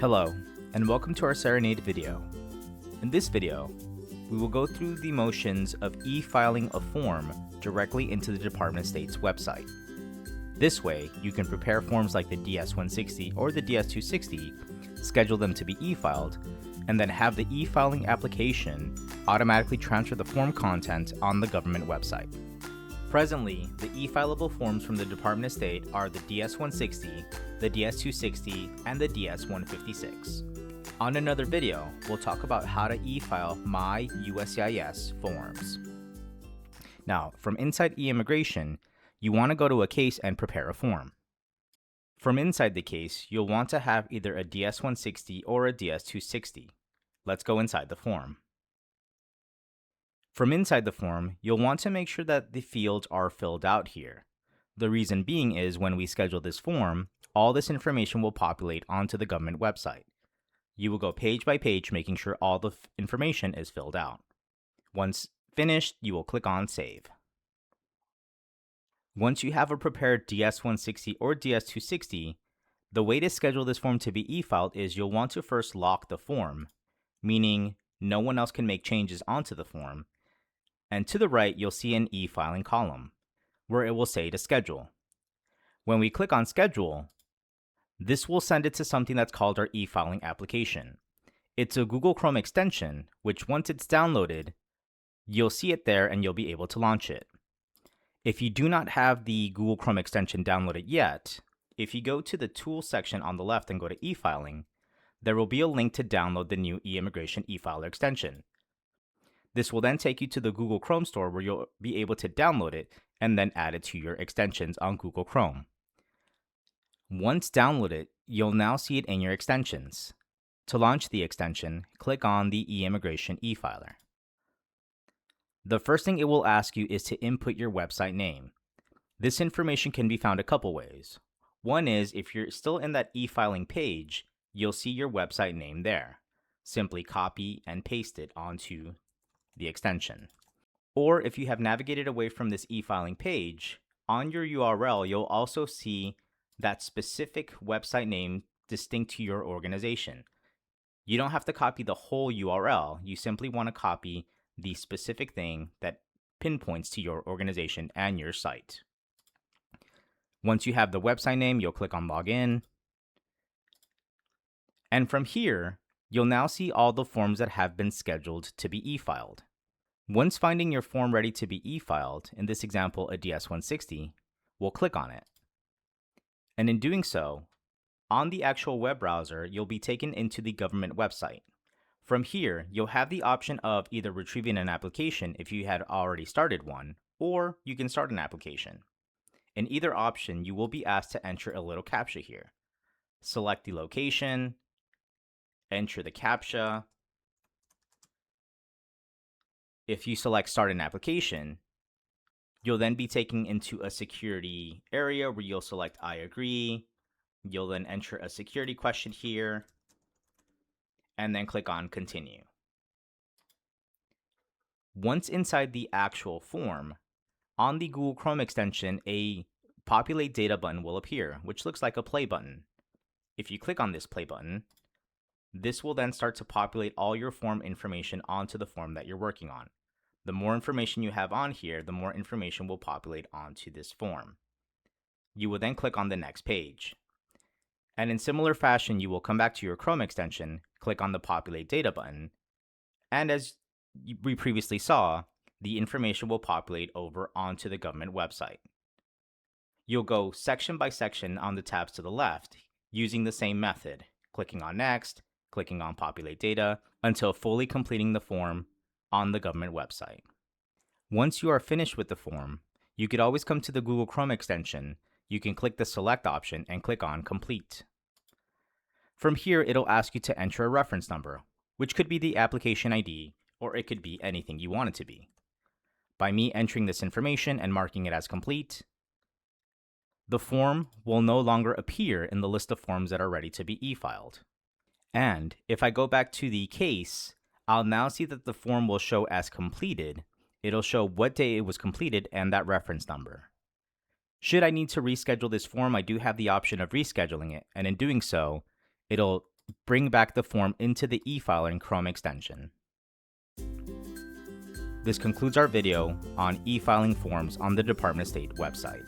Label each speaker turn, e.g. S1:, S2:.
S1: Hello, and welcome to our Serenade video. In this video, we will go through the motions of e-filing a form directly into the Department of State's website. This way, you can prepare forms like the DS-160 or the DS-260, schedule them to be e-filed, and then have the e-filing application automatically transfer the form content on the government website. Presently, the e-filable forms from the Department of State are the DS-160, the DS-260, and the DS-156. On another video, we'll talk about how to e-file My USCIS forms. Now, from inside eIMMIGRATION, you want to go to a case and prepare a form. From inside the case, you'll want to have either a DS-160 or a DS-260. Let's go inside the form. From inside the form, you'll want to make sure that the fields are filled out here. The reason being is when we schedule this form, all this information will populate onto the government website. You will go page by page making sure all the information is filled out. Once finished, you will click on Save. Once you have a prepared DS-160 or DS-260, the way to schedule this form to be e-filed is you'll want to first lock the form, meaning no one else can make changes onto the form. And to the right, you'll see an e-filing column, where it will say to schedule. When we click on Schedule, this will send it to something that's called our e-filing application. It's a Google Chrome extension, which once it's downloaded, you'll see it there and you'll be able to launch it. If you do not have the Google Chrome extension downloaded yet, if you go to the Tools section on the left and go to e-filing, there will be a link to download the new eIMMIGRATION e-filer extension. This will then take you to the Google Chrome store where you'll be able to download it and then add it to your extensions on Google Chrome. Once downloaded, you'll now see it in your extensions. To launch the extension, click on the eIMMIGRATION e-filer. The first thing it will ask you is to input your website name. This information can be found a couple ways. One is if you're still in that e-filing page, you'll see your website name there. Simply copy and paste it onto the extension. Or if you have navigated away from this e-filing page, on your URL, you'll also see that specific website name distinct to your organization. You don't have to copy the whole URL. You simply want to copy the specific thing that pinpoints to your organization and your site. Once you have the website name, you'll click on Login. And from here, you'll now see all the forms that have been scheduled to be e-filed. Once finding your form ready to be e-filed, in this example a DS-160, we'll click on it. And in doing so, on the actual web browser, you'll be taken into the government website. From here, you'll have the option of either retrieving an application if you had already started one, or you can start an application. In either option, you will be asked to enter a little CAPTCHA here. Select the location, enter the CAPTCHA. If you select Start an Application, you'll then be taken into a security area where you'll select I agree. You'll then enter a security question here, and then click on Continue. Once inside the actual form, on the Google Chrome extension, a Populate Data button will appear, which looks like a play button. If you click on this play button, this will then start to populate all your form information onto the form that you're working on. The more information you have on here, the more information will populate onto this form. You will then click on the next page. And in similar fashion, you will come back to your Chrome extension, click on the Populate Data button, and as we previously saw, the information will populate over onto the government website. You'll go section by section on the tabs to the left using the same method, clicking on Next, clicking on Populate Data, until fully completing the form on the government website. Once you are finished with the form, you could always come to the Google Chrome extension. You can click the Select option and click on Complete. From here, it'll ask you to enter a reference number, which could be the application ID, or it could be anything you want it to be. By me entering this information and marking it as complete, the form will no longer appear in the list of forms that are ready to be e-filed. And if I go back to the case, I'll now see that the form will show as completed. It'll show what day it was completed and that reference number. Should I need to reschedule this form, I do have the option of rescheduling it, and in doing so, it'll bring back the form into the e-file in Chrome extension. This concludes our video on e-filing forms on the Department of State website.